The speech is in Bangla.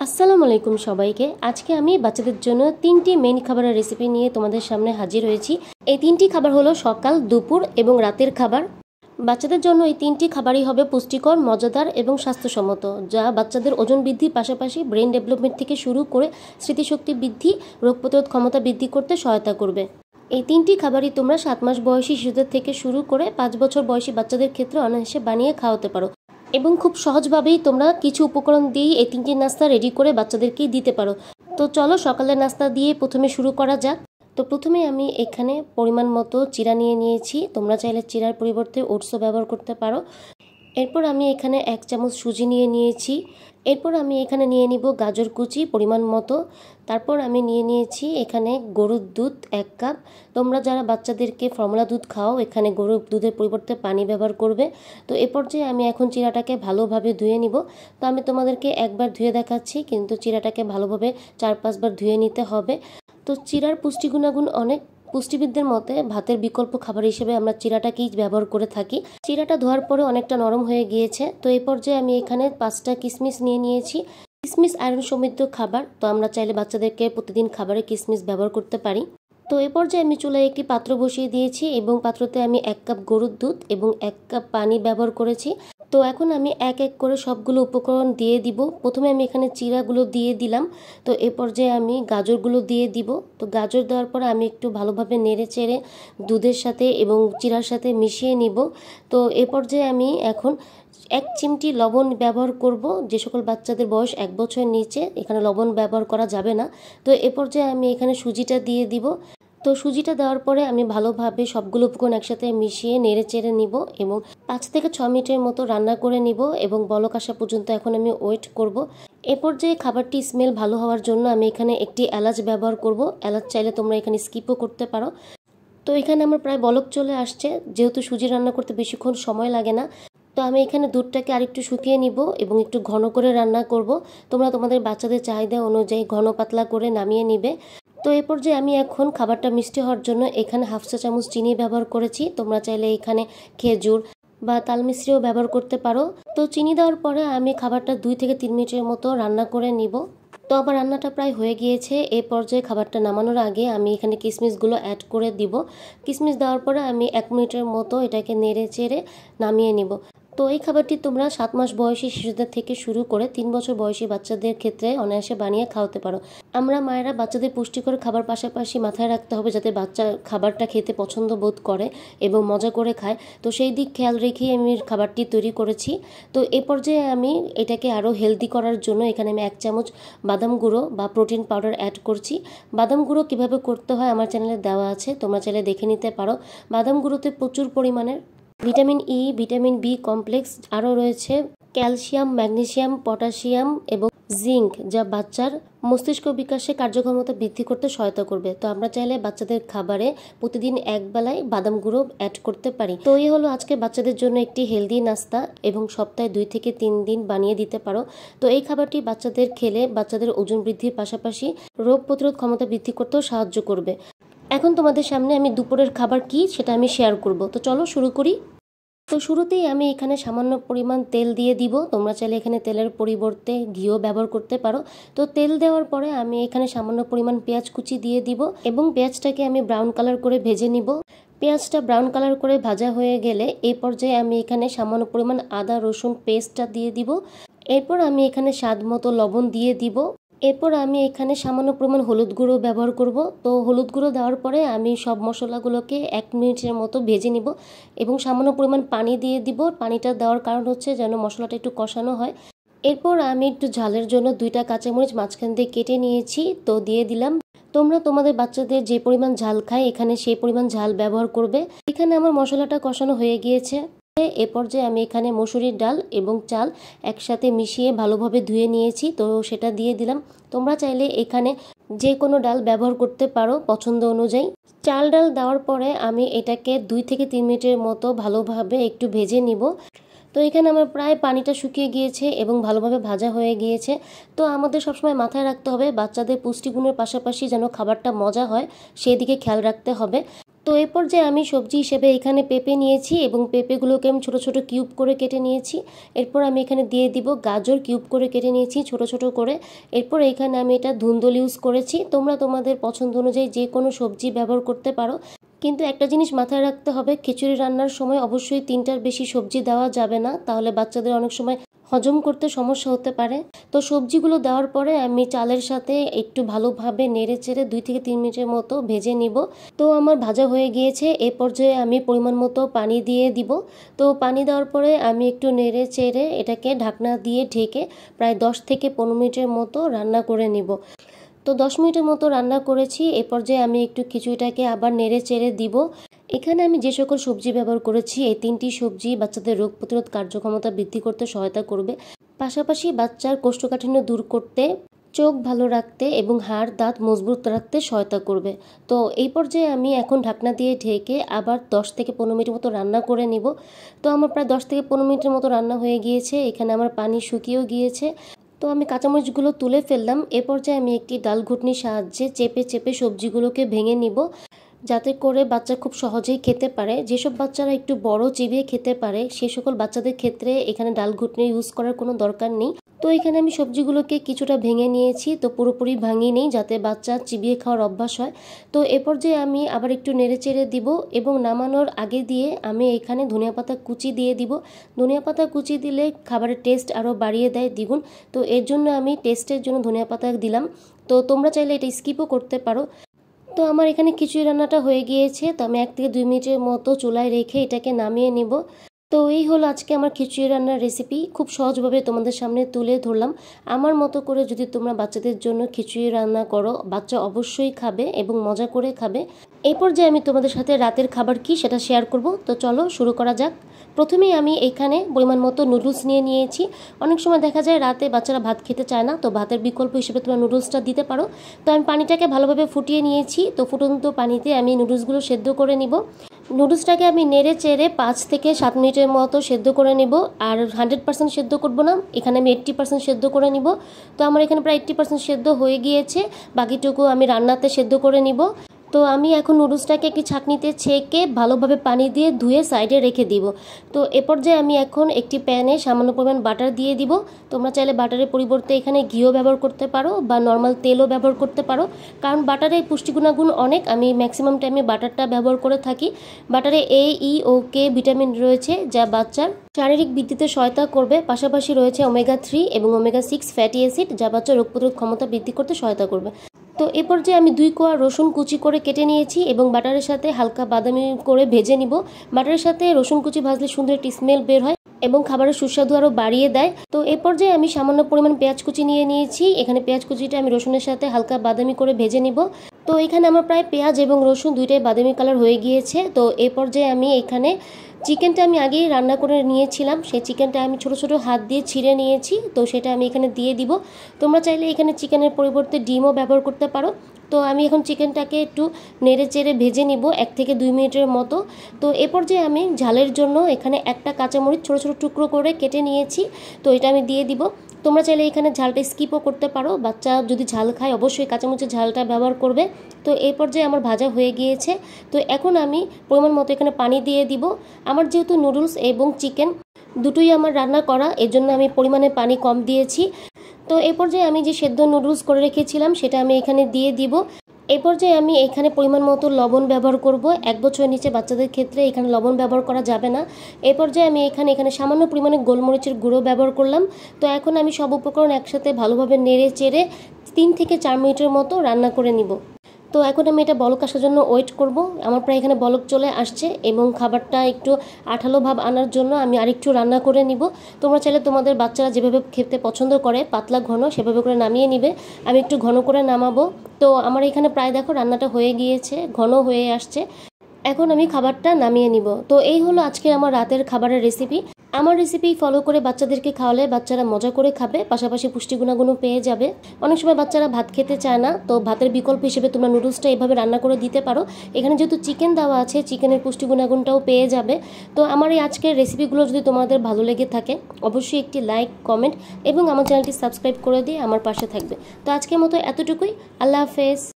আসসালামু আলাইকুম সবাইকে। আজকে আমি বাচ্চাদের জন্য তিনটি মেইন খাবারের রেসিপি নিয়ে তোমাদের সামনে হাজির হয়েছি। এই তিনটি খাবার হলো সকাল, দুপুর এবং রাতের খাবার। বাচ্চাদের জন্য এই তিনটি খাবারই হবে পুষ্টিকর, মজাদার এবং স্বাস্থ্যসম্মত, যা বাচ্চাদের ওজন বৃদ্ধির পাশাপাশি ব্রেন ডেভেলপমেন্ট থেকে শুরু করে স্মৃতিশক্তি বৃদ্ধি, রোগ প্রতিরোধ ক্ষমতা বৃদ্ধি করতে সহায়তা করবে। এই তিনটি খাবারই তোমরা 7 মাস বয়সী শিশুদের থেকে শুরু করে 5 বছর বয়সী বাচ্চাদের ক্ষেত্রে অনায়াসে বানিয়ে খাওয়াতে পারো এবং খুব সহজভাবেই তোমরা কিছু উপকরণ দিয়েই এই তিনটি নাস্তা রেডি করে বাচ্চাদেরকে দিতে পারো। তো চলো সকালের নাস্তা দিয়ে প্রথমে শুরু করা যাক। তো প্রথমে আমি এখানে পরিমাণ মতো চিড়া নিয়ে নিয়েছি। তোমরা চাইলে চিড়ার পরিবর্তে ওটসও ব্যবহার করতে পারো। এরপর আমি এখানে 1 চামচ সুজি নিয়ে নিয়েছি। এরপর আমি এখানে নিয়ে নিব গাজর কুচি পরিমাণ মতো। তারপর আমি নিয়ে নিয়েছি এখানে গরুর দুধ 1 কাপ। তোমরা যারা বাচ্চাদেরকে ফর্মুলা দুধ খাও, এখানে গরুর দুধের পরিবর্তে পানি ব্যবহার করবে। তো এ পর্যায়ে আমি এখন চিড়াটাকে ভালোভাবে ধুয়ে নিব। তো আমি তোমাদেরকে একবার ধুয়ে দেখাচ্ছি, কিন্তু চিড়াটাকে ভালোভাবে 4-5 বার ধুয়ে নিতে হবে। তো চিড়ার পুষ্টি গুণাগুণ অনেক। পুষ্টিবিদদের মতে ভাতের বিকল্প খাবার হিসেবে আমরা চিড়াটাকেই ব্যবহার করে থাকি। চিড়াটা ধোয়ার পরে অনেকটা নরম হয়ে গিয়েছে। তো এই পর্যায়ে আমি এখানে 5টা কিশমিশ নিয়ে নিয়েছি। কিশমিশ আয়রন সমৃদ্ধ খাবার, তো আমরা চাইলে বাচ্চাদেরকে প্রতিদিন খাবারে কিশমিশ ব্যবহার করতে পারি। তো এই পর্যায়ে আমি চুলায় একটি পাত্র বসিয়ে দিয়েছি এবং পাত্রতে আমি 1 কাপ গরুর দুধ এবং 1 কাপ পানি ব্যবহার করেছি। তো এখন আমি এক এক করে সবগুলো উপকরণ দিয়ে দিব। প্রথমে আমি এখানে চিড়াগুলো দিয়ে দিলাম। তো এ পর্যায়ে আমি গাজরগুলো দিয়ে দিব। তো গাজর দেওয়ার পরে আমি একটু ভালোভাবে নেড়ে চেড়ে দুধের সাথে এবং চিড়ার সাথে মিশিয়ে নিব। তো এ পর্যায়ে আমি এখন 1 চিমটি লবণ ব্যবহার করব। যে সকল বাচ্চাদের বয়স 1 বছরের নিচে, এখানে লবণ ব্যবহার করা যাবে না। তো এ পর্যায়ে আমি এখানে সুজিটা দিয়ে দিব। তো সুজিটা দেওয়ার পরে আমি ভালোভাবে সবগুলো উপকরণ একসাথে মিশিয়ে নেড়ে চেড়ে নিব এবং 5 থেকে 6 মিনিটের মতো রান্না করে নিব এবং বলক আসা পর্যন্ত এখন আমি ওয়েট করব। এ পর্যায়ে খাবারটি স্মেল ভালো হওয়ার জন্য আমি এখানে একটি এলাচ ব্যবহার করব। এলাচ চাইলে তোমরা এখানে স্কিপও করতে পারো। তো এখানে আমার প্রায় বলক চলে আসছে। যেহেতু সুজি রান্না করতে বেশিক্ষণ সময় লাগে না, তো আমি এখানে দুধটাকে আরেকটু শুকিয়ে নিব এবং একটু ঘন করে রান্না করব। তোমরা তোমাদের বাচ্চাদের চাহিদা অনুযায়ী ঘন পাতলা করে নামিয়ে নিবে। তো এই পর্যায়ে আমি এখন খাবারটা মিষ্টি হওয়ার জন্য এখানে 1/2 চা চামচ চিনি ব্যবহার করেছি। তোমরা চাইলে এখানে খেজুর বা তাল মিশ্রিও ব্যবহার করতে পারো। তো চিনি দেওয়ার পরে আমি খাবারটা 2 থেকে 3 মিনিটের মতো রান্না করে নিব। তো আমার রান্নাটা প্রায় হয়ে গিয়েছে। এই পর্যায়ে খাবারটা নামানোর আগে আমি এখানে কিশমিশগুলো অ্যাড করে দিব। কিশমিশ দেওয়ার পরে আমি 1 মিনিটের মতো এটাকে নেড়ে চেড়ে নামিয়ে নিব। তো এই খাবারটি তোমরা 7 মাস বয়সী শিশুদের থেকে শুরু করে 3 বছর বয়সী বাচ্চাদের ক্ষেত্রে অনায়াসে বানিয়ে খাওয়াতে পারো। আমরা মায়েরা বাচ্চাদের পুষ্টিকর খাবার পাশাপাশি মাথায় রাখতে হবে যাতে বাচ্চা খাবারটা খেতে পছন্দ বোধ করে এবং মজা করে খায়। তো সেই দিক খেয়াল রেখেই আমি খাবারটি তৈরি করেছি। তো এ পর্যায়ে আমি এটাকে আরও হেলদি করার জন্য এখানে আমি 1 চামচ বাদাম গুঁড়ো বা প্রোটিন পাউডার অ্যাড করছি। বাদাম গুঁড়ো কীভাবে করতে হয় আমার চ্যানেলে দেওয়া আছে, তোমরা চাইলে দেখে নিতে পারো। বাদাম গুঁড়োতে প্রচুর পরিমাণের vitamin E, vitamin B complex, আরও রয়েছে ক্যালসিয়াম, ম্যাগনেসিয়াম, পটাশিয়াম এবং জিঙ্ক, যা বাচ্চার মস্তিষ্ক বিকাশে কার্যক্ষমতা বৃদ্ধি করতে সহায়তা করবে। তো আমরা চাইলে বাচ্চাদের খাবারে প্রতিদিন 1 বেলায় বাদাম গুঁড়ো অ্যাড করতে পারি। তো এই হলো আজকে বাচ্চাদের জন্য একটি হেলদি নাস্তা এবং সপ্তাহে 2 থেকে 3 দিন বানিয়ে দিতে পারো। তো এই খাবারটি বাচ্চাদের খেলে বাচ্চাদের ওজন বৃদ্ধির পাশাপাশি রোগ প্রতিরোধ ক্ষমতা বৃদ্ধি করতেও সাহায্য করবে। এখন তোমাদের সামনে আমি দুপুরের খাবার কি সেটা আমি শেয়ার করব। তো চলো শুরু করি। তো শুরুতেই আমি এখানে সামান্য পরিমাণ তেল দিয়ে দিব। তোমরা চাইলে এখানে তেলের পরিবর্তে ঘিও ব্যবহার করতে পারো। তো তেল দেওয়ার পরে আমি এখানে সামান্য পরিমাণ পেঁয়াজ কুচি দিয়ে দিব এবং পেঁয়াজটাকে আমি ব্রাউন কালার করে ভেজে নিব। পেঁয়াজটা ব্রাউন কালার করে ভাজা হয়ে গেলে এই পর্যায়ে আমি এখানে সামান্য পরিমাণ আদা রসুন পেস্টটা দিয়ে দিব। এরপর আমি এখানে স্বাদ মতো লবণ দিয়ে দিব। এরপর আমি এখানে সামান্য পরিমাণ হলুদ গুঁড়ো ব্যবহার করব। তো হলুদ গুঁড়ো দেওয়ার পরে আমি সব মশলাগুলোকে 1 মিনিটের মতো ভেজে নিব এবং সামান্য পরিমাণ পানি দিয়ে দিব। পানিটা দেওয়ার কারণ হচ্ছে যেন মশলাটা একটু কষানো হয়। এরপর আমি একটু ঝালের জন্য 2টা কাঁচামরিচ মাঝখান দিয়ে কেটে নিয়েছি, তো দিয়ে দিলাম। তোমরা তোমাদের বাচ্চাদের যে পরিমাণ ঝাল খায় এখানে সেই পরিমাণ ঝাল ব্যবহার করবে। এখানে আমার মশলাটা কষানো হয়ে গিয়েছে। এ পর্যায়ে আমি এখানে মসুরির ডাল এবং চাল একসাথে মিশিয়ে ভালোভাবে ধুয়ে নিয়েছি, তো সেটা দিয়ে দিলাম। তোমরা চাইলে এখানে যে কোনো ডাল ব্যবহার করতে পারো পছন্দ অনুযায়ী। চাল ডাল দেওয়ার পরে আমি এটাকে 2 থেকে 3 মিনিটের মতো ভালোভাবে একটু ভেজে নিব। তো এখানে আমার প্রায় পানিটা শুকিয়ে গিয়েছে এবং ভালোভাবে ভাজা হয়ে গিয়েছে। তো আমাদের সবসময় মাথায় রাখতে হবে বাচ্চাদের পুষ্টিগুণের পাশাপাশি যেন খাবারটা মজা হয়, সেই দিকে খেয়াল রাখতে হবে। তো এরপর যে আমি সবজি হিসেবে এখানে পেঁপে নিয়েছি এবং পেঁপেগুলোকে আমি ছোট ছোট কিউব করে কেটে নিয়েছি। এরপর আমি এখানে দিয়ে দিব গাজর, কিউব করে কেটে নিয়েছি ছোট ছোট করে। এরপর এখানে আমি এটা ধুন্দুল ইউজ করেছি। তোমরা তোমাদের পছন্দ অনুযায়ী যে কোনো সবজি ব্যবহার করতে পারো, কিন্তু একটা জিনিস মাথায় রাখতে হবে, খিচুড়ি রান্নার সময় অবশ্যই 3টার বেশি সবজি দেওয়া যাবে না, তাহলে বাচ্চাদের অনেক সময় হজম করতে সমস্যা হতে পারে। তো সবজিগুলো দেওয়ার পরে আমি চালের সাথে একটু ভালোভাবে নেড়ে চেড়ে 2 থেকে 3 মিনিটের মতো ভেজে নিব। তো আমার ভাজা হয়ে গিয়েছে। এ পর্যায়ে আমি পরিমাণ মতো পানি দিয়ে দিব। তো পানি দেওয়ার পরে আমি একটু নেড়ে চেড়ে এটাকে ঢাকনা দিয়ে ঢেকে প্রায় 10 থেকে 15 মিনিটের মতো রান্না করে নিব। তো 10 মিনিটের মতো রান্না করেছি। এ পর্যায়ে আমি একটু খিচুড়িটাকে আবার নেড়ে চেড়ে দিব। এখানে আমি যে সকল সবজি ব্যবহার করেছি, এই 3টি সবজি বাচ্চাদের রোগ প্রতিরোধ কার্যক্ষমতা বৃদ্ধি করতে সহায়তা করবে, পাশাপাশি বাচ্চার কোষ্ঠকাঠিন্য দূর করতে, চোখ ভালো রাখতে এবং হাড় দাঁত মজবুত রাখতে সহায়তা করবে। তো এই পর্যায়ে আমি এখন ঢাকনা দিয়ে ঢেকে আবার 10 থেকে 15 মিনিটের মতো রান্না করে নিব। তো আমার প্রায় 10 থেকে 15 মিনিটের মতো রান্না হয়ে গিয়েছে। এখানে আমার পানি শুকিয়েও গিয়েছে। তো আমি কাঁচামরিচগুলো তুলে ফেললাম। এ পর্যায়ে আমি একটি ডাল ঘুটনির সাহায্যে চেপে চেপে সবজিগুলোকে ভেঙে নিব, যাতে করে বাচ্চা খুব সহজেই খেতে পারে। যেসব বাচ্চারা একটু বড় চিবিয়ে খেতে পারে সে সকল বাচ্চাদের ক্ষেত্রে এখানে ডাল ঘুটনি ইউজ করার কোনো দরকার নেই। তো এখানে আমি সবজিগুলোকে কিছুটা ভেঙে নিয়েছি, তো পুরোপুরি ভাঙিয়ে নেই যাতে বাচ্চা চিবিয়ে খাওয়ার অভ্যাস হয়। তো এ পর্যায়ে আমি আবার একটু নেড়ে চেড়ে দিব এবং নামানোর আগে দিয়ে আমি এখানে ধনিয়া পাতা কুচি দিয়ে দিব। ধনিয়া পাতা কুচি দিলে খাবারের টেস্ট আরও বাড়িয়ে দেয় দ্বিগুণ। তো এর জন্য আমি টেস্টের জন্য ধনিয়া পাতা দিলাম। তো তোমরা চাইলে এটা স্কিপও করতে পারো। তো আমার এখানে খিচুড়ি রান্নাটা হয়ে গিয়েছে। তো আমি 1 থেকে 2 মিনিটের মতো চুলায় রেখে এটাকে নামিয়ে নিব। তো এই হলো আজকে আমার খিচুড়ি রান্নার রেসিপি। খুব সহজভাবে তোমাদের সামনে তুলে ধরলাম। আমার মতো করে যদি তোমরা বাচ্চাদের জন্য খিচুড়ি রান্না করো, বাচ্চা অবশ্যই খাবে এবং মজা করে খাবে। এরপর যে আমি তোমাদের সাথে রাতের খাবার কি সেটা শেয়ার করব। তো চলো শুরু করা যাক। প্রথমেই আমি এখানে পরিমাণ মতো নুডলস নিয়ে নিয়েছি। অনেক সময় দেখা যায় রাতে বাচ্চারা ভাত খেতে চায় না, তো ভাতের বিকল্প হিসেবে তোমরা নুডলসটা দিতে পারো। তো আমি পানিটাকে ভালোভাবে ফুটিয়ে নিয়েছি। তো ফুটন্ত পানিতে আমি নুডলসগুলো সেদ্ধ করে নিব। নুডলসটাকে আমি নেড়ে চেড়ে 5 থেকে 7 মিনিটের মতো সেদ্ধ করে নিব। আর 100% সেদ্ধ করব না, এখানে আমি 80% সেদ্ধ করে নিব। তো আমার এখানে প্রায় 80% সেদ্ধ হয়ে গিয়েছে, বাকিটুকু আমি রান্নাতে সেদ্ধ করে নিব। তো আমি এখন নুডলসটাকে একটি ছাঁকনিতে ছেঁকে ভালোভাবে পানি দিয়ে ধুয়ে সাইডে রেখে দিব। তো এ পর্যায়ে আমি এখন একটি প্যানে সামান্য পরিমাণ বাটার দিয়ে দিব। তোমরা চাইলে বাটারের পরিবর্তে এখানে ঘিও ব্যবহার করতে পারো বা নর্মাল তেলও ব্যবহার করতে পারো, কারণ বাটারে পুষ্টিগুণাগুণ অনেক। আমি ম্যাক্সিমাম টাইমে বাটারটা ব্যবহার করে থাকি। বাটারে এ, ই ও কে ভিটামিন রয়েছে যা বাচ্চার শারীরিক বৃদ্ধিতে সহায়তা করবে। পাশাপাশি রয়েছে ওমেগা 3 এবং ওমেগা 6 ফ্যাটি অ্যাসিড যা বাচ্চার রোগ প্রতিরোধ ক্ষমতা বৃদ্ধি করতে সহায়তা করবে। তো এ পর্যায়ে আমি 2 কোয়া রসুন কুচি করে কেটে নিয়েছি এবং বাটারের সাথে হালকা বাদামি করে ভেজে নিব। বাটারের সাথে রসুন কুচি ভাজলে সুন্দর একটি স্মেল বের হয় এবং খাবারের সুস্বাদু আরও বাড়িয়ে দেয়। তো এ পর্যায়ে আমি সামান্য পরিমাণ পেঁয়াজ কুচি নিয়ে নিয়েছি। এখানে পেঁয়াজ কুচিটা আমি রসুনের সাথে হালকা বাদামি করে ভেজে নিব। তো এখানে আমার প্রায় পেঁয়াজ এবং রসুন দুইটাই বাদামি কালার হয়ে গিয়েছে। তো এ পর্যায়ে আমি এখানে চিকেনটা আমি আগেই রান্না করে নিয়েছিলাম, সেই চিকেনটা আমি ছোট ছোট হাত দিয়ে ছিঁড়ে নিয়েছি। তো সেটা আমি এখানে দিয়ে দিব। তোমরা চাইলে এখানে চিকেনের পরিবর্তে ডিমও ব্যবহার করতে পারো। তো আমি এখন চিকেনটাকে একটু নেড়ে চেড়ে ভেজে নিব 1 থেকে 2 মিনিটের মতো। তো এ পর্যায়ে আমি ঝালের জন্য এখানে একটা কাঁচামরিচ ছোট ছোট টুকরো করে কেটে নিয়েছি। তো এটা আমি দিয়ে দিব। তোমরা চাইলে এখানে ঝালটা স্কিপও করতে পারো, বাচ্চা যদি ঝাল খায় অবশ্যই কাঁচামরিচের ঝালটা ব্যবহার করবে। তো এই পর্যায়ে আমার ভাজা হয়ে গিয়েছে। তো এখন আমি পরিমাণ মতো এখানে পানি দিয়ে দিব। আমার যেহেতু নুডলস এবং চিকেন দুটোই আমার রান্না করা, এর জন্য আমি পরিমাণে পানি কম দিয়েছি। তো এই পর্যায়ে আমি যে সেদ্ধ নুডলস করে রেখেছিলাম সেটা আমি এখানে দিয়ে দিব। এই পর্যায়ে আমি এখানে পরিমাণ মতো লবণ ব্যবহার করব। 1 বছরের নিচে বাচ্চাদের ক্ষেত্রে এখানে লবণ ব্যবহার করা যাবে না। এই পর্যায়ে আমি এখানে সামান্য পরিমাণে গোলমরিচের গুঁড়ো ব্যবহার করলাম। তো এখন আমি সব উপকরণ একসাথে ভালোভাবে নেড়ে চেড়ে 3 থেকে 4 মিনিটের মতো রান্না করে নিব। তো এখন আমি এটা বলক আসার জন্য ওয়েট করব। আমার প্রায় এখানে বলক চলে আসছে এবং খাবারটা একটু আঠালো ভাব আনার জন্য আমি আরেকটু রান্না করে নিব। তোমরা চাইলে তোমাদের বাচ্চারা যেভাবে খেতে পছন্দ করে পাতলা ঘন সেভাবে করে নামিয়ে নিবে। আমি একটু ঘন করে নামাবো। তো আমার এখানে প্রায় দেখো রান্নাটা হয়ে গিয়েছে, ঘন হয়ে আসছে। এখন আমি খাবারটা নামিয়ে নিব। তো এই হলো আজকে আমার রাতের খাবারের রেসিপি। আমার রেসিপি ফলো করে বাচ্চাদেরকে খাওয়ালে বাচ্চারা মজা করে খাবে, পাশাপাশি পুষ্টিগুণাগুণও পেয়ে যাবে। অনেক সময় বাচ্চারা ভাত খেতে চায় না, তো ভাতের বিকল্প হিসেবে তোমরা নুডলসটা এভাবে রান্না করে দিতে পারো। এখানে যেহেতু চিকেন দেওয়া আছে, চিকেনের পুষ্টিগুণাগুণটাও পেয়ে যাবে। তো আমার এই আজকের রেসিপিগুলো যদি তোমাদের ভালো লেগে থাকে অবশ্যই একটি লাইক, কমেন্ট এবং আমার চ্যানেলটি সাবস্ক্রাইব করে দিয়ে আমার পাশে থাকবে। তো আজকের মতো এতটুকুই। আল্লাহ হাফেজ।